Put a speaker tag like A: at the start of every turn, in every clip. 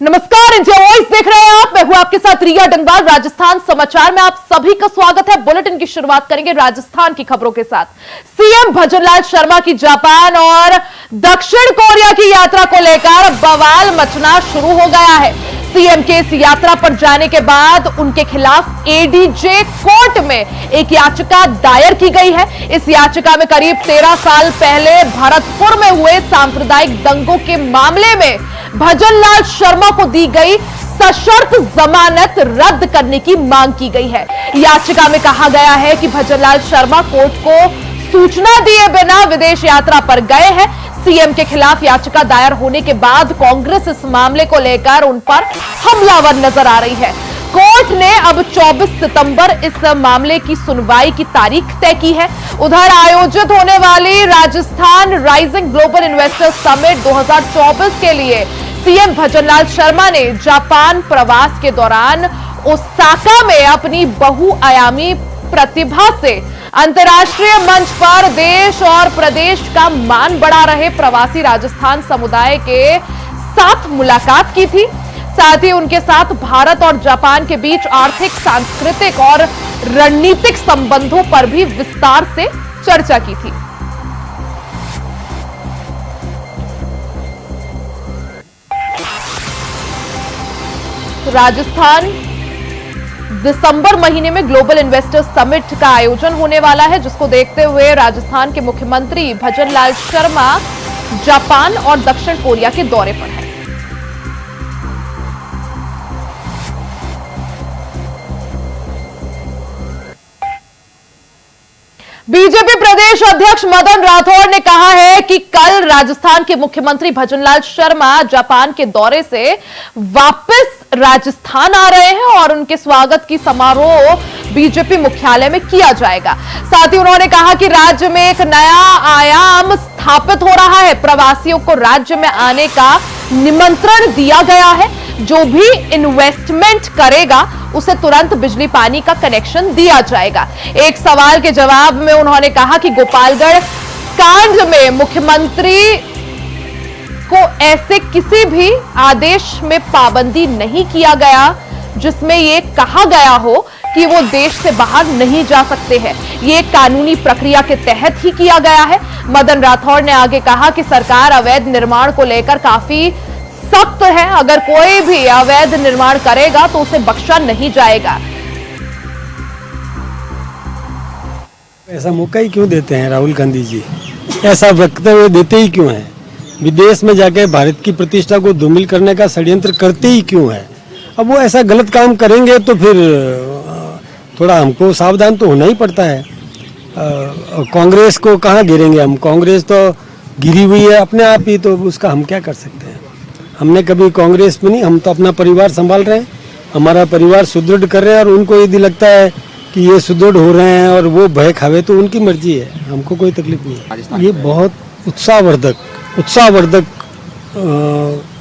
A: नमस्कार, India voice देख रहे हैं आप। मैं हूं आपके साथ रिया डंगवाल। राजस्थान समाचार में आप सभी का स्वागत है। बुलेटिन की शुरुआत करेंगे राजस्थान की खबरों के साथ। सीएम भजनलाल शर्मा की जापान और दक्षिण कोरिया की यात्रा को लेकर बवाल मचना शुरू हो गया है। सीएम के इस यात्रा पर जाने के बाद उनके खिलाफ एडीजे कोर्ट में एक याचिका दायर की गई है। इस याचिका में करीब 13 साल पहले भरतपुर में हुए सांप्रदायिक दंगों के मामले में भजनलाल शर्मा को दी गई सशर्त जमानत रद्द करने की मांग की गई है। याचिका में कहा गया है कि भजनलाल शर्मा कोर्ट को सूचना दिए बिना विदेश यात्रा पर गए हैं। सीएम के खिलाफ याचिका दायर होने के बाद कांग्रेस इस मामले को लेकर उन पर हमलावर नजर आ रही है। कोर्ट ने अब 24 सितंबर इस मामले की सुनवाई की तारीख तय की है। उधर आयोजित होने वाली Rajasthan rising global investor summit 2024 के लिए सीएम भजनलाल शर्मा ने जापान प्रवास के दौरान ओसाका में अपनी बहुआयामी प्रतिभा से अंतर्राष्ट्रीय मंच पर देश और प्रदेश का मान बढ़ा रहे प्रवासी राजस्थान समुदाय के साथ मुलाकात की थी। साथ ही उनके साथ भारत और जापान के बीच आर्थिक, सांस्कृतिक और रणनीतिक संबंधों पर भी विस्तार से चर्चा की थी। राजस्थान दिसंबर महीने में ग्लोबल इन्वेस्टर्स समिट का आयोजन होने वाला है, जिसको देखते हुए राजस्थान के मुख्यमंत्री भजनलाल शर्मा जापान और दक्षिण कोरिया के दौरे पर हैं। बीजेपी प्रदेश अध्यक्ष मदन राठौड़ ने कहा है कि कल राजस्थान के मुख्यमंत्री भजनलाल शर्मा जापान के दौरे से वापस राजस्थान आ रहे हैं और उनके स्वागत की समारोह बीजेपी मुख्यालय में किया जाएगा। साथ ही उन्होंने कहा कि राज्य में एक नया आयाम स्थापित हो रहा है। प्रवासियों को राज्य में आने का निमंत्रण दिया गया है। जो भी इन्वेस्टमेंट करेगा उसे तुरंत बिजली पानी का कनेक्शन दिया जाएगा। एक सवाल के जवाब में उन्होंने कहा कि गोपालगढ़ कांड में मुख्यमंत्री को ऐसे किसी भी आदेश में पाबंदी नहीं किया गया जिसमें यह कहा गया हो कि वो देश से बाहर नहीं जा सकते हैं। ये कानूनी प्रक्रिया के तहत ही किया गया है। मदन राठौड़ ने आगे कहा कि सरकार अवैध निर्माण को लेकर काफी सख्त है। अगर कोई भी अवैध निर्माण करेगा तो उसे बख्शा नहीं जाएगा।
B: ऐसा मौका ही क्यों देते हैं राहुल गांधी जी? ऐसा वक्तव्य देते ही क्यों हैं? विदेश में जाकर भारत की प्रतिष्ठा को धूमिल करने का षड्यंत्र करते ही क्यों हैं? अब वो ऐसा गलत काम करेंगे तो फिर थोड़ा हमको सावधान तो होना ही पड़ता है। कांग्रेस को कहाँ गिरेंगे हम? कांग्रेस तो गिरी हुई है अपने आप ही, तो उसका हम क्या कर सकते हैं? हमने कभी कांग्रेस में नहीं, हम तो अपना परिवार संभाल रहे हैं, हमारा परिवार सुदृढ़ कर रहे हैं। और उनको यदि लगता है कि ये सुदृढ़ हो रहे हैं और वो भय खावे तो उनकी मर्जी है, हमको कोई तकलीफ नहीं है। ये बहुत उत्साहवर्धक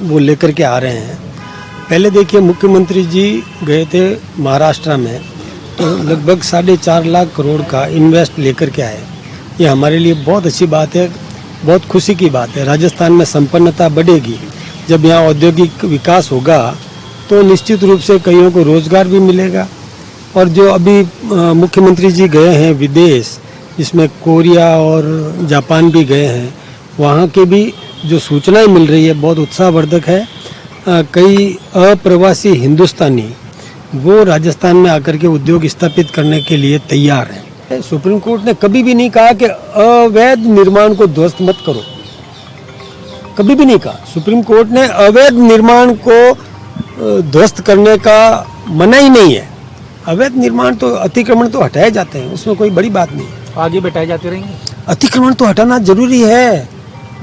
B: वो लेकर के आ रहे हैं। पहले देखिए, मुख्यमंत्री जी गए थे महाराष्ट्र में, तो लगभग 4.5 लाख करोड़ का इन्वेस्ट लेकर के आए। ये हमारे लिए बहुत अच्छी बात है, बहुत खुशी की बात है। राजस्थान में संपन्नता बढ़ेगी। जब यहाँ औद्योगिक विकास होगा तो निश्चित रूप से कईयों को रोजगार भी मिलेगा। और जो अभी मुख्यमंत्री जी गए हैं विदेश, जिसमें कोरिया और जापान भी गए हैं, वहाँ के भी जो सूचनाएं मिल रही है बहुत उत्साहवर्धक है। कई अप्रवासी हिंदुस्तानी वो राजस्थान में आकर के उद्योग स्थापित करने के लिए तैयार हैं। सुप्रीम कोर्ट ने कभी भी नहीं कहा कि अवैध निर्माण को ध्वस्त मत करो, कभी भी नहीं कहा। सुप्रीम कोर्ट ने अवैध निर्माण को ध्वस्त करने का मना ही नहीं है। अवैध निर्माण तो, अतिक्रमण तो हटाए जाते हैं, उसमें कोई बड़ी बात नहीं है।
C: आगे बैठाए जाते रहेंगे।
B: अतिक्रमण तो हटाना जरूरी है,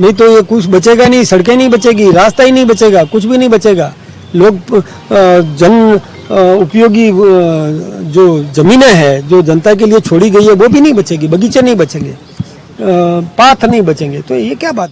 B: नहीं तो ये कुछ बचेगा नहीं, सड़कें नहीं बचेगी, रास्ता ही नहीं बचेगा, कुछ भी नहीं बचेगा। लोग जन उपयोगी जो जमीनें हैं जो जनता के लिए छोड़ी गई है वो भी नहीं बचेगी, बगीचे नहीं बचेंगे, पाथ नहीं बचेंगे, तो ये क्या बात?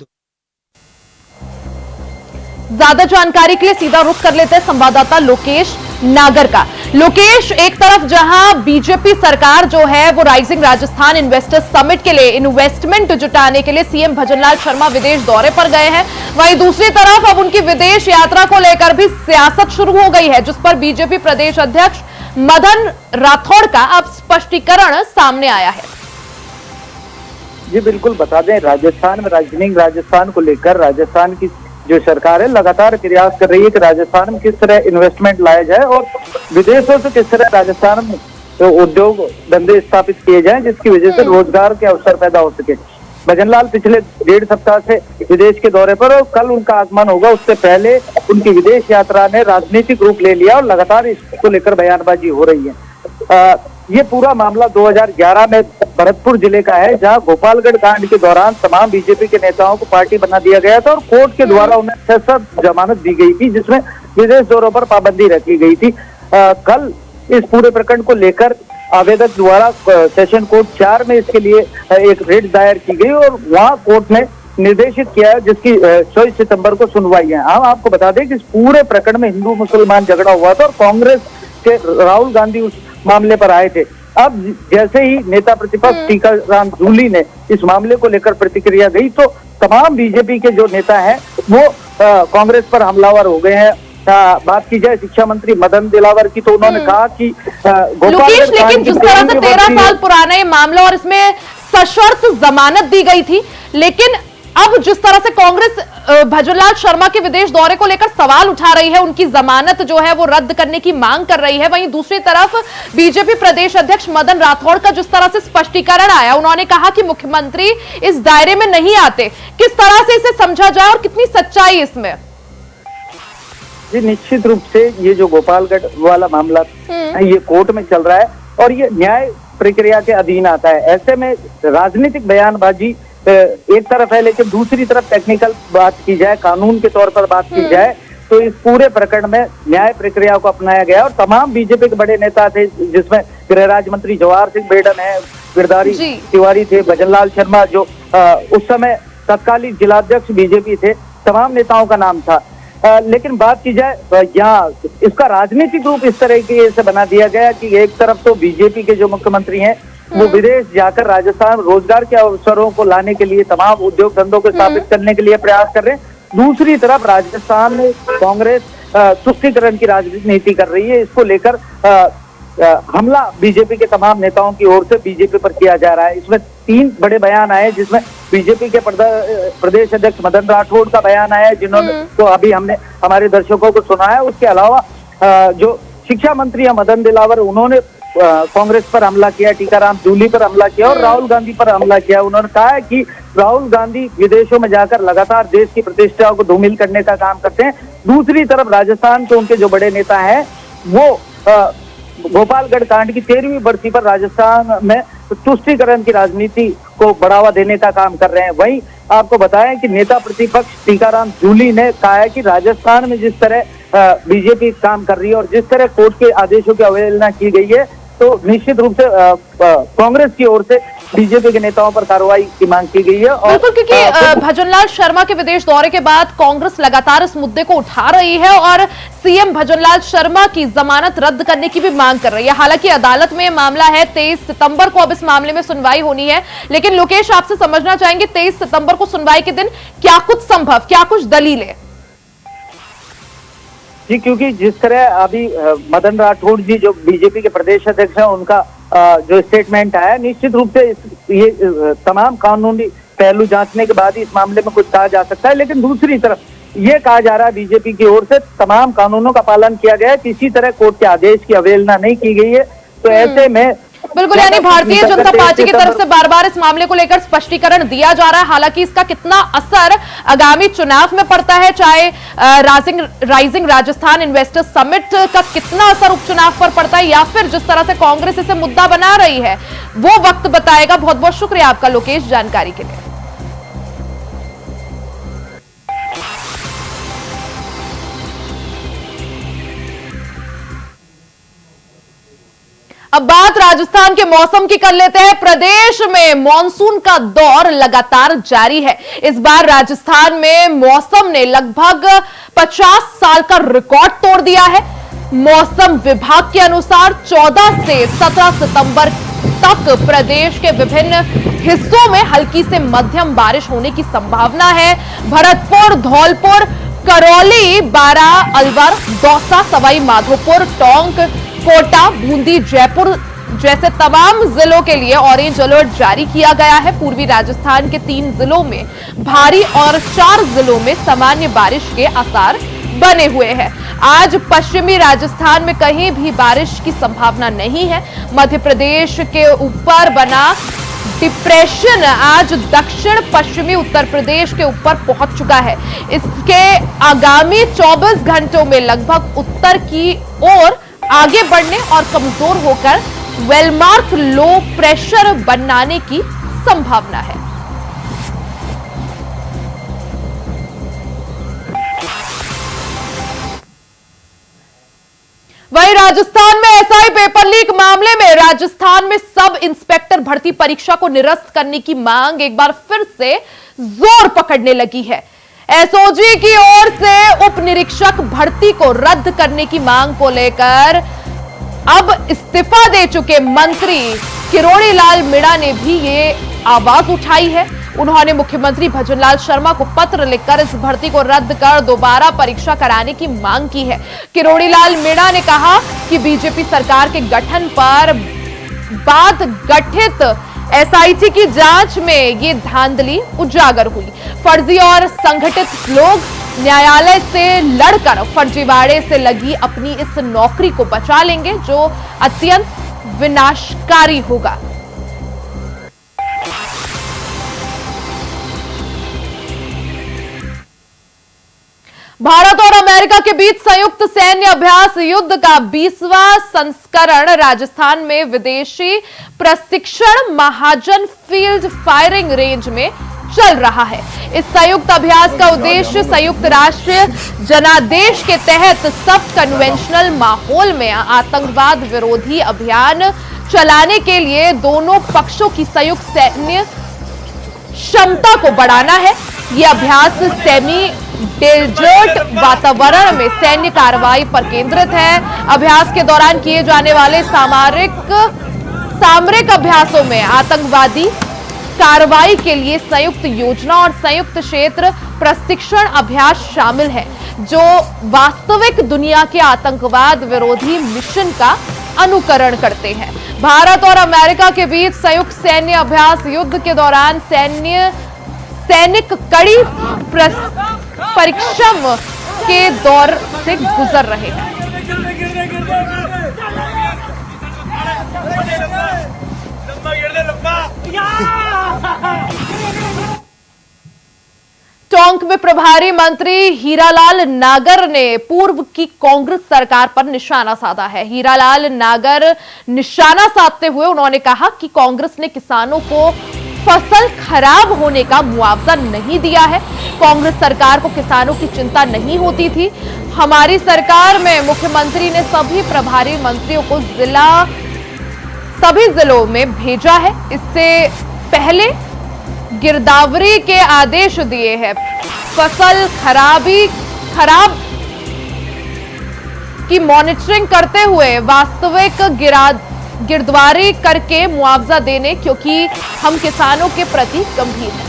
A: ज्यादा जानकारी के लिए सीधा रुख कर लेते हैं संवाददाता लोकेश नागर का। लोकेश, एक तरफ जहां बीजेपी सरकार जो है वो राइजिंग राजस्थान इन्वेस्टर्स समिट के लिए इन्वेस्टमेंट जुटाने के लिए सीएम भजनलाल शर्मा विदेश दौरे पर गए हैं, वहीं दूसरी तरफ अब उनकी विदेश यात्रा को लेकर भी सियासत शुरू हो गई है, जिस पर बीजेपी प्रदेश अध्यक्ष मदन राठौड़ का अब स्पष्टीकरण सामने आया है।
C: जी बिल्कुल, बता दें, राजस्थान में राइजिंग राजस्थान को लेकर राजस्थान की जो सरकार है लगातार प्रयास कर रही है कि राजस्थान में किस तरह इन्वेस्टमेंट लाया जाए और विदेशों से किस तरह राजस्थान में तो उद्योग धंधे स्थापित किए जाएं, जिसकी वजह से रोजगार के अवसर पैदा हो सके। भजनलाल पिछले 1.5 सप्ताह से विदेश के दौरे पर और कल उनका आगमन होगा। उससे पहले उनकी विदेश यात्रा ने राजनीतिक रूप ले लिया और लगातार इसको लेकर बयानबाजी हो रही है। ये पूरा मामला 2011 में भरतपुर जिले का है, जहां गोपालगढ़ कांड के दौरान तमाम बीजेपी के नेताओं को पार्टी बना दिया गया था और कोर्ट के द्वारा उन्हें 6 जमानत दी गई थी, जिसमें विदेश दौरों पर पाबंदी रखी गई थी। कल इस पूरे प्रकरण को लेकर आवेदक द्वारा सेशन कोर्ट 4 में इसके लिए एक रिट दायर की गई और वहां कोर्ट ने निर्देशित किया है, जिसकी 24 सितंबर को सुनवाई है। हम आपको बता दें कि इस पूरे प्रकरण में हिंदू मुसलमान झगड़ा हुआ था और कांग्रेस के राहुल गांधी उस मामले पर आए थे। अब जैसे ही नेता प्रतिपक्ष टीकाराम जूली ने इस मामले को लेकर प्रतिक्रिया दी तो तमाम बीजेपी के जो नेता हैं वो कांग्रेस पर हमलावर हो गए हैं। बात की जाए शिक्षा मंत्री मदन दिलावर की, तो उन्होंने कहा कि
A: लोकेश, लेकिन जिस तरह से 13 साल पुराना ये मामला और इसमें सशर्त जमानत दी गई थी, लेकिन अब जिस तरह से कांग्रेस भजनलाल शर्मा के विदेश दौरे को लेकर सवाल उठा रही है, उनकी जमानत जो है वो रद्द करने की मांग कर रही है, वहीं दूसरी तरफ बीजेपी प्रदेश अध्यक्ष मदन राठौड़ का जिस तरह से स्पष्टीकरण आया, उन्होंने कहा कि मुख्यमंत्री इस दायरे में नहीं आते। किस तरह से इसे समझा जाए और कितनी सच्चाई इसमें?
C: जी निश्चित रूप से ये जो गोपालगढ़ वाला मामला है ये कोर्ट में चल रहा है और ये न्याय प्रक्रिया के अधीन आता है। ऐसे में राजनीतिक बयानबाजी एक तरफ है, लेकिन दूसरी तरफ टेक्निकल बात की जाए, कानून के तौर पर बात की जाए तो इस पूरे प्रकरण में न्याय प्रक्रिया को अपनाया गया और तमाम बीजेपी के बड़े नेता थे, जिसमें गृह राज्य मंत्री जवाहर सिंह बेडन है, गिरधारी तिवारी थे, भजनलाल शर्मा जो उस समय तत्कालीन जिलाध्यक्ष बीजेपी थे, तमाम नेताओं का नाम था। लेकिन बात की जाए यहाँ इसका राजनीतिक रूप इस तरीके से बना दिया गया कि एक तरफ तो बीजेपी के जो मुख्यमंत्री हैं वो विदेश जाकर राजस्थान रोजगार के अवसरों को लाने के लिए, तमाम उद्योग धंधों को स्थापित करने के लिए प्रयास कर रहे हैं। दूसरी तरफ राजस्थान में कांग्रेस तुष्टीकरण की राजनीति कर रही है। इसको लेकर हमला बीजेपी के तमाम नेताओं की ओर से बीजेपी पर किया जा रहा है। इसमें 3 बड़े बयान आए, जिसमें बीजेपी के प्रदेश अध्यक्ष मदन राठौड़ का बयान आया, जिन्होंने तो अभी हमने हमारे दर्शकों को सुनाया। उसके अलावा जो शिक्षा मंत्री है मदन दिलावर, उन्होंने कांग्रेस पर हमला किया, टीकाराम जूली पर हमला किया और राहुल गांधी पर हमला किया। उन्होंने कहा है कि राहुल गांधी विदेशों में जाकर लगातार देश की प्रतिष्ठा को धूमिल करने का काम करते हैं। दूसरी तरफ राजस्थान के उनके जो बड़े नेता हैं वो गोपालगढ़ कांड की 13वीं बरसी पर राजस्थान में तुष्टीकरण की राजनीति को बढ़ावा देने का काम कर रहे हैं। वहीं आपको बताएं कि नेता प्रतिपक्ष टीकाराम जूली ने कहा है कि राजस्थान में जिस तरह बीजेपी काम कर रही है और जिस तरह कोर्ट के आदेशों की अवहेलना की गई है, तो निश्चित रूप से कांग्रेस की ओर से बीजेपी के नेताओं पर कार्रवाई की मांग की गई है। और
A: बिल्कुल, क्योंकि भजनलाल शर्मा के विदेश दौरे के बाद कांग्रेस लगातार इस मुद्दे को उठा रही है और सीएम भजनलाल शर्मा की जमानत रद्द करने की भी मांग कर रही है। हालांकि अदालत में मामला है, 23 सितंबर को अब इस मामले में सुनवाई होनी है, लेकिन लोकेश आपसे समझना चाहेंगे 23 सितंबर को सुनवाई के दिन क्या कुछ संभव, क्या कुछ दलीलें?
C: जी क्योंकि जिस तरह अभी मदन राठौड़ जी जो बीजेपी के प्रदेश अध्यक्ष हैं, उनका जो स्टेटमेंट आया, निश्चित रूप से ये तमाम कानूनी पहलू जांचने के बाद ही इस मामले में कुछ कहा जा सकता है। लेकिन दूसरी तरफ ये कहा जा रहा है बीजेपी की ओर से तमाम कानूनों का पालन किया गया है, किसी तरह कोर्ट के आदेश की अवहेलना नहीं की गई है। तो ऐसे में
A: बिल्कुल, यानी भारतीय जनता पार्टी की तरफ से बार-बार इस मामले को लेकर स्पष्टीकरण दिया जा रहा है। हालांकि इसका कितना असर आगामी चुनाव में पड़ता है, चाहे राइजिंग राजस्थान इन्वेस्टर्स समिट का कितना असर उपचुनाव पर पड़ता है, या फिर जिस तरह से कांग्रेस इसे मुद्दा बना रही है, वो वक्त बताएगा। बहुत बहुत शुक्रिया आपका लोकेश, जानकारी के लिए। अब बात राजस्थान के मौसम की कर लेते हैं। प्रदेश में मॉनसून का दौर लगातार जारी है। इस बार राजस्थान में मौसम ने लगभग 50 साल का रिकॉर्ड तोड़ दिया है। मौसम विभाग के अनुसार 14 से 17 सितंबर तक प्रदेश के विभिन्न हिस्सों में हल्की से मध्यम बारिश होने की संभावना है। भरतपुर, धौलपुर, करौली, बारा, अलवर, दौसा, सवाई माधोपुर, टोंक, कोटा, बूंदी, जयपुर जैसे तमाम जिलों के लिए ऑरेंज अलर्ट जारी किया गया है। पूर्वी राजस्थान के 3 जिलों में भारी और 4 जिलों में सामान्य बारिश के आसार बने हुए हैं। आज पश्चिमी राजस्थान में कहीं भी बारिश की संभावना नहीं है। मध्य प्रदेश के ऊपर बना डिप्रेशन आज दक्षिण पश्चिमी उत्तर प्रदेश के ऊपर पहुंच चुका है। इसके आगामी 24 घंटों में लगभग उत्तर की ओर आगे बढ़ने और कमजोर होकर वेलमार्क लो प्रेशर बनाने की संभावना है। वहीं राजस्थान में एसआई पेपर लीक मामले में राजस्थान में सब इंस्पेक्टर भर्ती परीक्षा को निरस्त करने की मांग एक बार फिर से जोर पकड़ने लगी है। एसओजी की ओर से उप निरीक्षक भर्ती को रद्द करने की मांग को लेकर अब इस्तीफा दे चुके मंत्री किरोड़ी लाल मीणा ने भी ये आवाज उठाई है। उन्होंने मुख्यमंत्री भजनलाल शर्मा को पत्र लिखकर इस भर्ती को रद्द कर दोबारा परीक्षा कराने की मांग की है। किरोड़ी लाल मीणा ने कहा कि बीजेपी सरकार के गठन पर बाद गठित एसआईटी की जांच में ये धांधली उजागर हुई। फर्जी और संगठित लोग न्यायालय से लड़कर फर्जीवाड़े से लगी अपनी इस नौकरी को बचा लेंगे, जो अत्यंत विनाशकारी होगा। भारत और अमेरिका के बीच संयुक्त सैन्य अभ्यास युद्ध का 20वां संस्करण राजस्थान में विदेशी प्रशिक्षण महाजन फील्ड फायरिंग रेंज में चल रहा है। इस संयुक्त अभ्यास का उद्देश्य संयुक्त राष्ट्र जनादेश के तहत सब कन्वेंशनल माहौल में आतंकवाद विरोधी अभियान चलाने के लिए दोनों पक्षों की संयुक्त सैन्य क्षमता को बढ़ाना है। यह अभ्यास सेमी डेजर्ट वातावरण में सैन्य कार्रवाई पर केंद्रित है। अभ्यास के दौरान किए जाने वाले सामरिक अभ्यासों में आतंकवादी कार्रवाई के लिए संयुक्त योजना और संयुक्त क्षेत्र प्रशिक्षण अभ्यास शामिल है, जो वास्तविक दुनिया के आतंकवाद विरोधी मिशन का अनुकरण करते हैं। भारत और अमेरिका के बीच संयुक्त सैन्य अभ्यास युद्ध के दौरान सैनिक कड़ी परिश्रम के दौर से गुजर रहे हैं। टोंक में प्रभारी मंत्री हीरालाल नागर ने पूर्व की कांग्रेस सरकार पर निशाना साधा है। हीरालाल नागर निशाना साधते हुए उन्होंने कहा कि कांग्रेस ने किसानों को फसल खराब होने का मुआवजा नहीं दिया है। कांग्रेस सरकार को किसानों की चिंता नहीं होती थी। हमारी सरकार में मुख्यमंत्री ने सभी प्रभारी मंत्रियों को सभी जिलों में भेजा है। इससे पहले गिरदावरी के आदेश दिए हैं। फसल खराब की मॉनिटरिंग करते हुए वास्तविक गिरदावरी करके मुआवजा देने, क्योंकि हम किसानों के प्रति गंभीर हैं।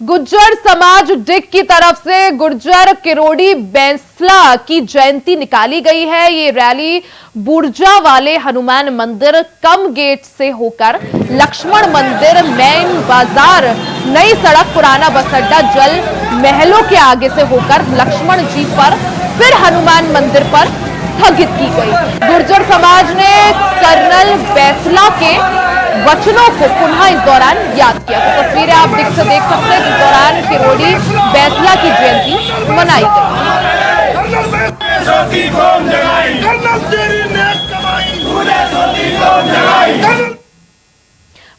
A: गुर्जर समाज डिग की तरफ से गुर्जर किरोड़ी बैंसला की जयंती निकाली गई है। ये रैली बुर्जा वाले हनुमान मंदिर कम गेट से होकर लक्ष्मण मंदिर, मेन बाजार, नई सड़क, पुराना बस अड्डा, जल महलों के आगे से होकर लक्ष्मण जी पर फिर हनुमान मंदिर पर स्थगित की गई। गुर्जर समाज ने कर्नल बैंसला के वचनों को पुनः इस दौरान याद किया। तो तस्वीरें आप देख सकते हैं। इस दौरान किरोड़ी बैंसला की जयंती मनाई गई।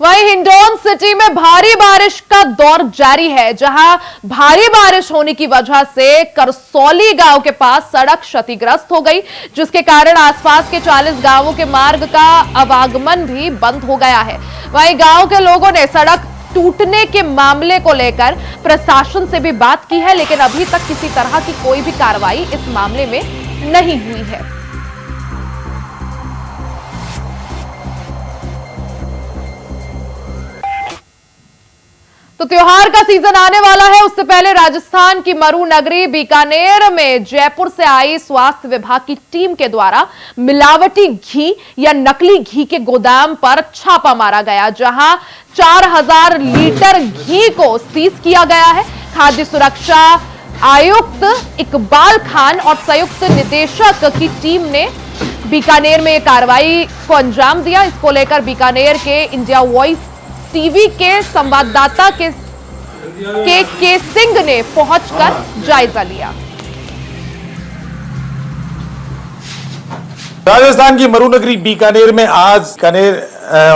A: वहीं हिंडौन सिटी में भारी बारिश का दौर जारी है, जहां भारी बारिश होने की वजह से करसौली गांव के पास सड़क क्षतिग्रस्त हो गई, जिसके कारण आसपास के 40 गांवों के मार्ग का आवागमन भी बंद हो गया है। वहीं गांव के लोगों ने सड़क टूटने के मामले को लेकर प्रशासन से भी बात की है, लेकिन अभी तक किसी तरह की कोई भी कार्रवाई इस मामले में नहीं हुई है। तो त्योहार का सीजन आने वाला है, उससे पहले राजस्थान की मरु नगरी बीकानेर में जयपुर से आई स्वास्थ्य विभाग की टीम के द्वारा मिलावटी घी या नकली घी के गोदाम पर छापा मारा गया, जहां 4000 लीटर घी को सीज किया गया है। खाद्य सुरक्षा आयुक्त इकबाल खान और संयुक्त निदेशक की टीम ने बीकानेर में कार्रवाई को अंजाम दिया। इसको लेकर बीकानेर के इंडिया वॉइस टीवी के संवाददाता के सिंह ने पहुंचकर जायजा लिया।
D: राजस्थान की मरुनगरी बीकानेर में आज बीकानेर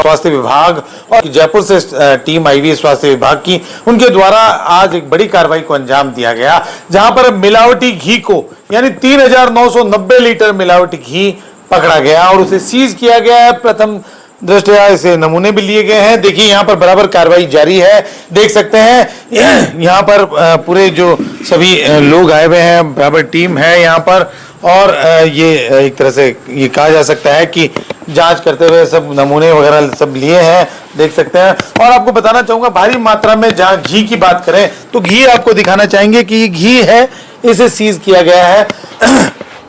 D: स्वास्थ्य विभाग और जयपुर से टीम आई हुई स्वास्थ्य विभाग की, उनके द्वारा आज एक बड़ी कार्रवाई को अंजाम दिया गया, जहां पर मिलावटी घी को यानी 3990 लीटर मिलावटी घी पकड़ा गया और उसे सीज किया गया है। प्रथम दृष्टया इसे नमूने भी लिए गए हैं। देखिए यहाँ पर बराबर कार्रवाई जारी है, देख सकते हैं यहाँ पर पूरे जो सभी लोग आए हुए हैं, बराबर टीम है यहाँ पर, और ये एक तरह से ये कहा जा सकता है कि जांच करते हुए सब नमूने वगैरह सब लिए हैं, देख सकते हैं। और आपको बताना चाहूंगा भारी मात्रा में जहाँ घी की बात करें तो घी आपको दिखाना चाहेंगे कि ये घी है, इसे सीज किया गया है।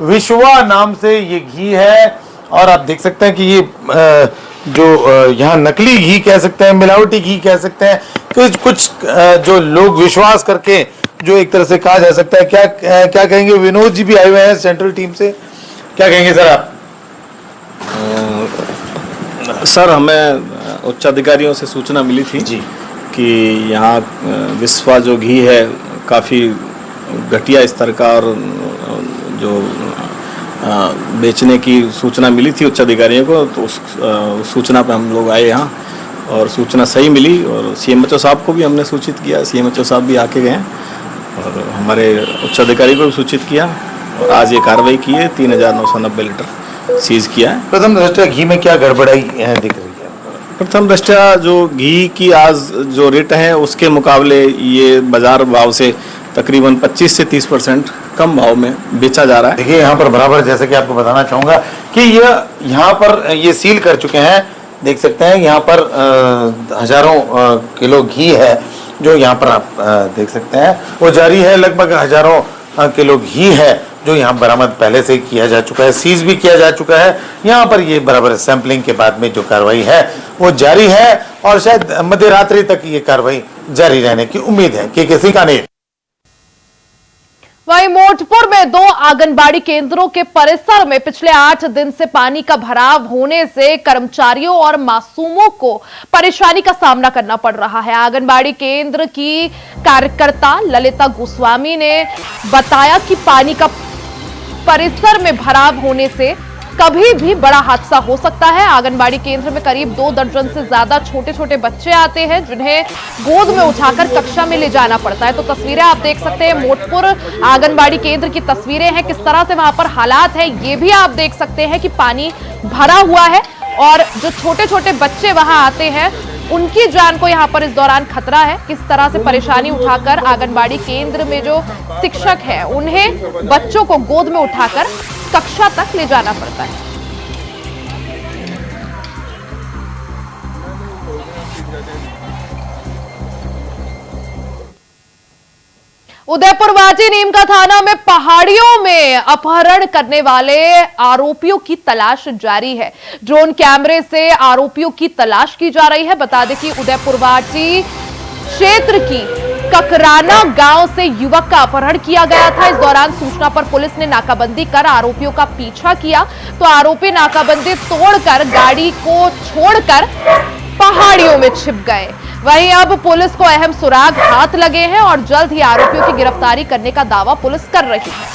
D: विश्वा नाम से ये घी है और आप देख सकते हैं कि ये जो यहाँ नकली घी कह सकते हैं, मिलावटी घी कह सकते हैं, कुछ जो लोग विश्वास करके, जो एक तरह से कहा जा सकता है, क्या कहेंगे। विनोद जी भी आए हुए हैं सेंट्रल टीम से, क्या कहेंगे सर आप?
E: सर, हमें उच्च अधिकारियों से सूचना मिली थी जी कि यहाँ विश्वा जो घी है काफ़ी घटिया स्तर का और जो बेचने की सूचना मिली थी उच्च अधिकारियों को, तो उस सूचना पर हम लोग आए यहाँ और सूचना सही मिली और सीएमएचओ साहब को भी हमने सूचित किया। सीएमएचओ साहब भी आके गए और हमारे उच्च अधिकारी को भी सूचित किया और आज ये कार्रवाई की है। 3990 लीटर सीज किया है।
D: प्रथम दृष्टया घी में क्या गड़बड़ाई दिख रही है?
E: प्रथम दृष्टया जो घी की आज जो रेट है उसके मुकाबले ये बाजार भाव से तकरीबन 25 से 30% कम भाव में बेचा जा रहा है।
D: देखिए यहाँ पर बराबर, जैसे कि आपको बताना चाहूंगा कि ये यहाँ पर ये सील कर चुके हैं, देख सकते हैं यहाँ पर हजारों किलो घी है जो यहाँ पर आप देख सकते हैं वो जारी है। लगभग हजारों किलो घी है जो यहाँ बरामद पहले से किया जा चुका है, सीज भी किया जा चुका है। यहाँ पर ये बराबर सैंपलिंग के बाद में जो कार्रवाई है वो जारी है और शायद मध्य रात्रि तक ये कार्रवाई जारी रहने की उम्मीद है। कि किसी का नहीं।
A: वहीं मोटपुर में 2 आंगनबाड़ी केंद्रों के परिसर में पिछले 8 दिन से पानी का भराव होने से कर्मचारियों और मासूमों को परेशानी का सामना करना पड़ रहा है। आंगनबाड़ी केंद्र की कार्यकर्ता ललिता गोस्वामी ने बताया कि पानी का परिसर में भराव होने से कभी भी बड़ा हादसा हो सकता है। आंगनबाड़ी केंद्र में करीब 2 दर्जन से ज्यादा छोटे छोटे बच्चे आते हैं, जिन्हें गोद में उठाकर कक्षा में ले जाना पड़ता है। तो तस्वीरें आप देख सकते हैं, मोटपुर आंगनबाड़ी केंद्र की तस्वीरें हैं, किस तरह से वहां पर हालात है ये भी आप देख सकते हैं कि पानी भरा हुआ है और जो छोटे छोटे बच्चे वहां आते हैं उनकी जान को यहाँ पर इस दौरान खतरा है। किस तरह से परेशानी उठाकर आंगनबाड़ी केंद्र में जो शिक्षक है उन्हें बच्चों को गोद में उठाकर कक्षा तक ले जाना पड़ता है। उदयपुर वाटी नीमका थाना में पहाड़ियों में अपहरण करने वाले आरोपियों की तलाश जारी है। ड्रोन कैमरे से आरोपियों की तलाश की जा रही है। बता दें कि उदयपुर वाटी क्षेत्र की ककराना गांव से युवक का अपहरण किया गया था। इस दौरान सूचना पर पुलिस ने नाकाबंदी कर आरोपियों का पीछा किया तो आरोपी नाकाबंदी तोड़कर गाड़ी को छोड़कर पहाड़ियों में छिप गए। वहीं अब पुलिस को अहम सुराग हाथ लगे हैं और जल्द ही आरोपियों की गिरफ्तारी करने का दावा पुलिस कर रही है।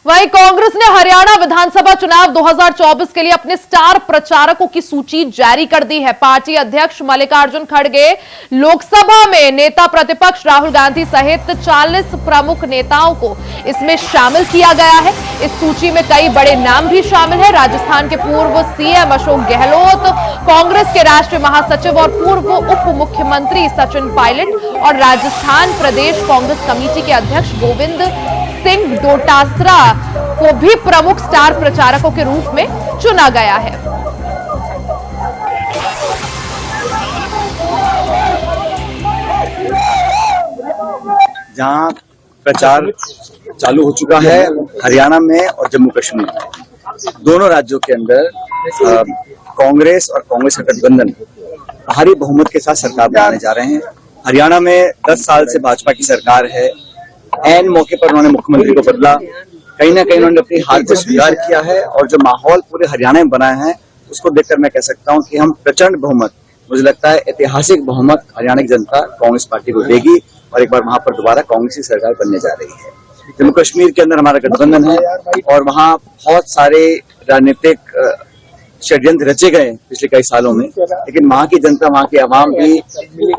A: वहीं कांग्रेस ने हरियाणा विधानसभा चुनाव 2024 के लिए अपने स्टार प्रचारकों की सूची जारी कर दी है। पार्टी अध्यक्ष मल्लिकार्जुन खड़गे, लोकसभा में नेता प्रतिपक्ष राहुल गांधी सहित 40 प्रमुख नेताओं को इसमें शामिल किया गया है। इस सूची में कई बड़े नाम भी शामिल है। राजस्थान के पूर्व सीएम अशोक गहलोत, कांग्रेस के राष्ट्रीय महासचिव और पूर्व उप मुख्यमंत्री सचिन पायलट और राजस्थान प्रदेश कांग्रेस कमेटी के अध्यक्ष गोविंद सिंह डोटासरा को भी प्रमुख स्टार प्रचारकों के रूप में चुना गया है।
F: जहां प्रचार चालू हो चुका है हरियाणा में और जम्मू कश्मीर में, दोनों राज्यों के अंदर कांग्रेस और कांग्रेस का गठबंधन भारी बहुमत के साथ सरकार बनाने जा रहे हैं। हरियाणा में 10 साल से भाजपा की सरकार है। ऐन मौके पर उन्होंने मुख्यमंत्री को बदला, कहीं ना कहीं उन्होंने अपनी हार को स्वीकार किया है और जो माहौल पूरे हरियाणा में बना है उसको देखकर मैं कह सकता हूं कि हम प्रचंड बहुमत, मुझे लगता है ऐतिहासिक बहुमत हरियाणा की जनता कांग्रेस पार्टी को देगी और एक बार वहां पर दोबारा कांग्रेस की सरकार बनने जा रही है। जम्मू कश्मीर के अंदर हमारा गठबंधन है और वहां बहुत सारे राजनीतिक षड्यंत्र रचे गए पिछले कई सालों में, लेकिन वहां की जनता, वहां की आवाम भी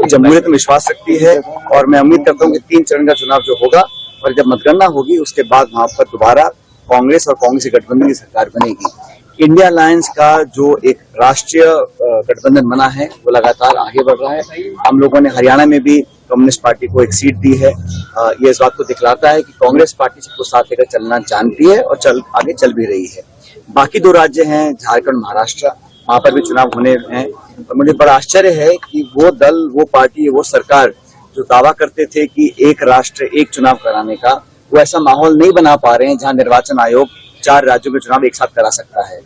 F: जमहूरियत में विश्वास रखती है और मैं उम्मीद करता हूं कि 3 चरण का चुनाव जो होगा और जब मतगणना होगी उसके बाद वहां पर दोबारा कांग्रेस और कांग्रेस की गठबंधन की सरकार बनेगी। इंडिया अलायंस का जो एक राष्ट्रीय गठबंधन बना है वो लगातार आगे बढ़ रहा है। हम लोगों ने हरियाणा में भी कम्युनिस्ट पार्टी को एक सीट दी है। ये इस बात को दिखलाता है कि कांग्रेस पार्टी सबको साथ लेकर चलना जानती है और आगे चल भी रही है। बाकी 2 राज्य हैं झारखंड, महाराष्ट्र, वहां पर भी चुनाव होने हैं और मुझे बड़ा आश्चर्य है कि वो दल, वो पार्टी, वो सरकार जो दावा करते थे कि एक राष्ट्र एक चुनाव कराने का, वो ऐसा माहौल नहीं बना पा रहे हैं जहां निर्वाचन आयोग 4 राज्यों के चुनाव एक साथ करा सकता है।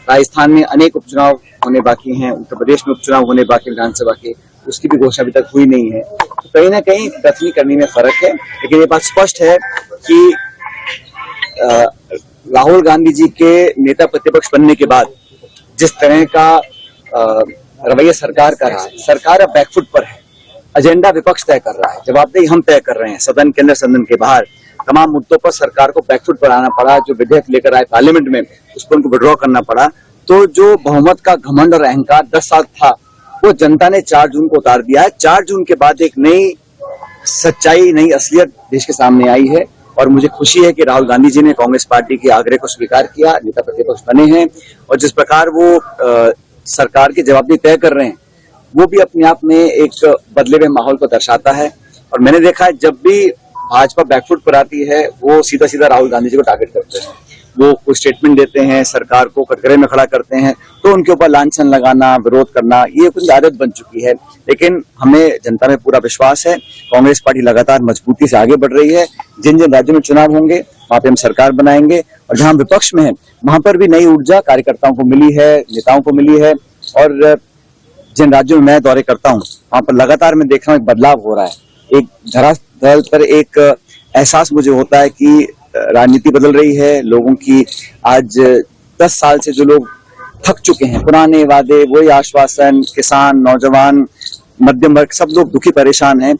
F: राजस्थान में अनेक उपचुनाव होने बाकी हैं, उत्तर प्रदेश में उपचुनाव होने बाकी विधानसभा के, उसकी भी घोषणा अभी तक हुई नहीं है। तो कहीं ना कहीं कथनी करनी में फर्क है, लेकिन ये बात स्पष्ट है कि राहुल गांधी जी के नेता प्रतिपक्ष बनने के बाद जिस तरह का रवैया सरकार का रहा है, सरकार अब बैकफुट पर है। एजेंडा विपक्ष तय कर रहा है, जवाबदेही हम तय कर रहे हैं, सदन के अंदर, सदन के बाहर। तमाम मुद्दों पर सरकार को बैकफुट पर आना पड़ा। जो विधेयक लेकर आए पार्लियामेंट में उसको उनको विड्रॉ करना पड़ा। तो जो बहुमत का घमंड और अहंकार 10 साल था वो जनता ने 4 जून को उतार दिया है। 4 जून के बाद एक नई सच्चाई, नई असलियत देश के सामने आई है और मुझे खुशी है कि राहुल गांधी जी ने कांग्रेस पार्टी के आग्रह को स्वीकार किया, नेता प्रतिपक्ष बने हैं और जिस प्रकार वो सरकार की जवाबदेही तय कर रहे हैं वो भी अपने आप में एक बदले हुए माहौल को दर्शाता है। और मैंने देखा है जब भी भाजपा बैकफुट पर आती है वो सीधा सीधा राहुल गांधी जी को टारगेट करते हैं, वो कोई स्टेटमेंट देते हैं, सरकार को कटघरे में खड़ा करते हैं, तो उनके ऊपर लांछन लगाना, विरोध करना, ये कुछ आदत बन चुकी है। लेकिन हमें जनता में पूरा विश्वास है, कांग्रेस पार्टी लगातार मजबूती से आगे बढ़ रही है। जिन जिन राज्यों में चुनाव होंगे वहां पे हम सरकार बनाएंगे और जहां विपक्ष में है वहां पर भी नई ऊर्जा कार्यकर्ताओं को मिली है, नेताओं को मिली है। और जिन राज्यों में मैं दौरे करता हूँ वहां पर लगातार मैं देख रहा हूँ एक बदलाव हो रहा है। एक धरातल पर एक एहसास मुझे होता है कि राजनीति बदल रही है। लोगों की आज 10 साल से जो लोग थक चुके हैं, पुराने वादे, वही आश्वासन, किसान, नौजवान, मध्यम वर्ग, सब लोग दुखी परेशान हैं।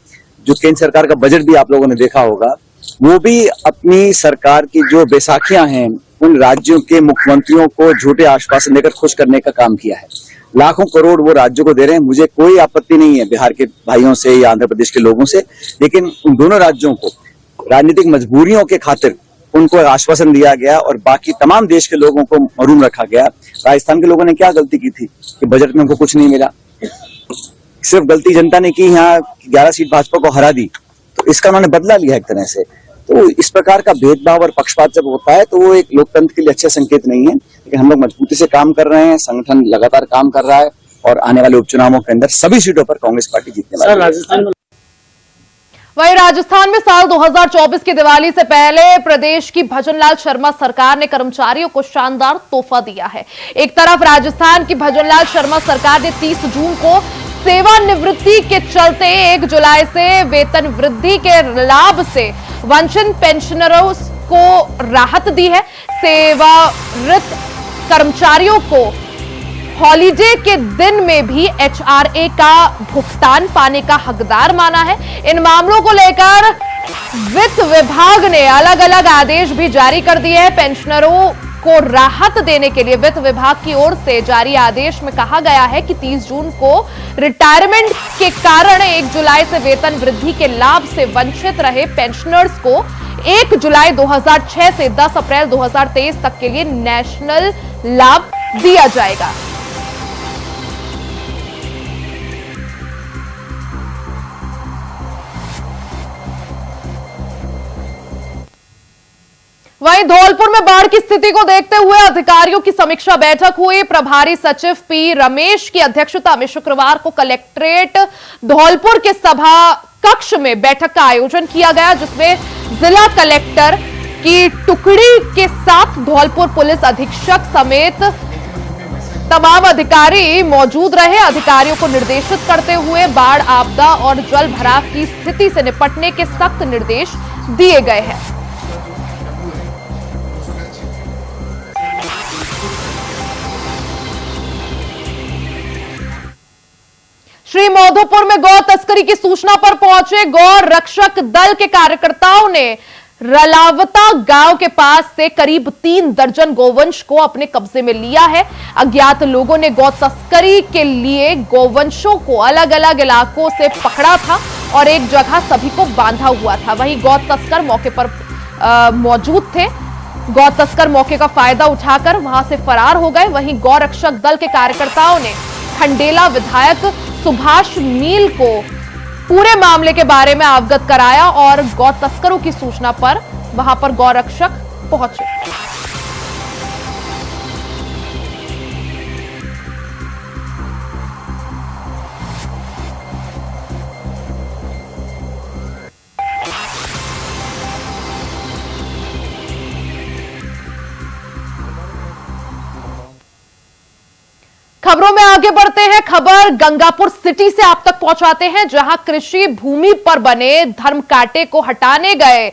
F: जो केंद्र सरकार का बजट भी आप लोगों ने देखा होगा, वो भी अपनी सरकार की जो बैसाखियां हैं उन राज्यों के मुख्यमंत्रियों को झूठे आश्वासन देकर खुश करने का काम किया है। लाखों करोड़ वो राज्यों को दे रहे हैं। मुझे कोई आपत्ति नहीं है बिहार के भाइयों से या आंध्र प्रदेश के लोगों से, लेकिन उन दोनों राज्यों को राजनीतिक मजबूरियों के खातिर उनको आश्वासन दिया गया और बाकी तमाम देश के लोगों को महरूम रखा गया। राजस्थान के लोगों ने क्या गलती की थी कि बजट में उनको कुछ नहीं मिला? सिर्फ गलती जनता ने की, यहाँ 11 सीट भाजपा को हरा दी, तो इसका उन्होंने बदला लिया एक तरह से। तो इस प्रकार का भेदभाव और पक्षपात जब होता है तो वो एक लोकतंत्र के लिए अच्छा संकेत नहीं है। लेकिन हम लोग मजबूती से काम कर रहे हैं, संगठन लगातार काम कर रहा है और आने वाले उपचुनावों के अंदर सभी सीटों पर कांग्रेस पार्टी जीतने वाली है।
A: वहीं राजस्थान में साल 2024 की दिवाली से पहले प्रदेश की भजनलाल शर्मा सरकार ने कर्मचारियों को शानदार तोहफा दिया है। एक तरफ राजस्थान की भजनलाल शर्मा सरकार ने 30 जून को सेवानिवृत्ति के चलते 1 जुलाई से वेतन वृद्धि के लाभ से वंचित पेंशनरों को राहत दी है। सेवारत कर्मचारियों को हॉलीडे के दिन में भी एचआरए का भुगतान पाने का हकदार माना है। इन मामलों को लेकर वित्त विभाग ने अलग अलग आदेश भी जारी कर दिए हैं। पेंशनरों को राहत देने के लिए वित्त विभाग की ओर से जारी आदेश में कहा गया है कि 30 जून को रिटायरमेंट के कारण 1 जुलाई से वेतन वृद्धि के लाभ से वंचित रहे पेंशनर्स को 1 जुलाई 2006 से 10 अप्रैल 2023 तक के लिए नेशनल लाभ दिया जाएगा। वहीं धौलपुर में बाढ़ की स्थिति को देखते हुए अधिकारियों की समीक्षा बैठक हुई। प्रभारी सचिव पी रमेश की अध्यक्षता में शुक्रवार को कलेक्ट्रेट धौलपुर के सभा कक्ष में बैठक का आयोजन किया गया, जिसमें जिला कलेक्टर की टुकड़ी के साथ धौलपुर पुलिस अधीक्षक समेत तमाम अधिकारी मौजूद रहे। अधिकारियों को निर्देशित करते हुए बाढ़ आपदा और जल भराव की स्थिति से निपटने के सख्त निर्देश दिए गए हैं। श्री मधोपुर में गौ तस्करी की सूचना पर पहुंचे गौ रक्षक दल के कार्यकर्ताओं ने रलावता गांव के पास से करीब 3 दर्जन गोवंश को अपने कब्जे में लिया है। अज्ञात लोगों ने गौ तस्करी के लिए गोवंशों को अलग अलग इलाकों से पकड़ा था और एक जगह सभी को बांधा हुआ था। वहीं गौ तस्कर मौके पर मौजूद थे। गौ तस्कर मौके का फायदा उठाकर वहां से फरार हो गए। वहीं गौ रक्षक दल के कार्यकर्ताओं ने खंडेला विधायक सुभाष मील को पूरे मामले के बारे में अवगत कराया और गौ तस्करों की सूचना पर वहां पर गौ रक्षक पहुंचे। खबरों में आगे बढ़ते हैं। खबर गंगापुर सिटी से आप तक पहुंचाते हैं, जहां कृषि भूमि पर बने धर्मकांटे को हटाने गए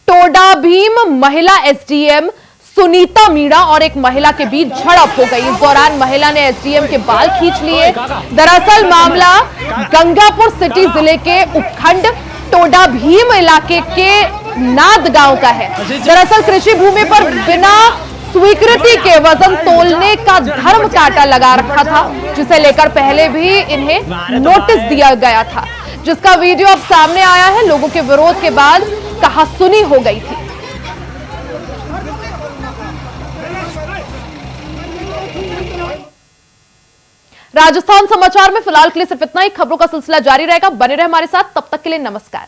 A: टोडा भीम महिला एसडीएम सुनीता मीणा और एक महिला के बीच झड़प हो गई। इस दौरान महिला ने एसडीएम के बाल खींच लिए। दरअसल मामला गंगापुर सिटी जिले के उपखंड टोडा भीम इलाके के नाद गांव का है। दरअसल कृषि भूमि पर बिना स्वीकृति के वजन तोलने का धर्म कांटा लगा रखा था, जिसे लेकर पहले भी इन्हें नोटिस दिया गया था, जिसका वीडियो अब सामने आया है। लोगों के विरोध के बाद कहासुनी हो गई थी। राजस्थान समाचार में फिलहाल के लिए सिर्फ इतना ही। खबरों का सिलसिला जारी रहेगा, बने रहे हमारे साथ। तब तक के लिए नमस्कार।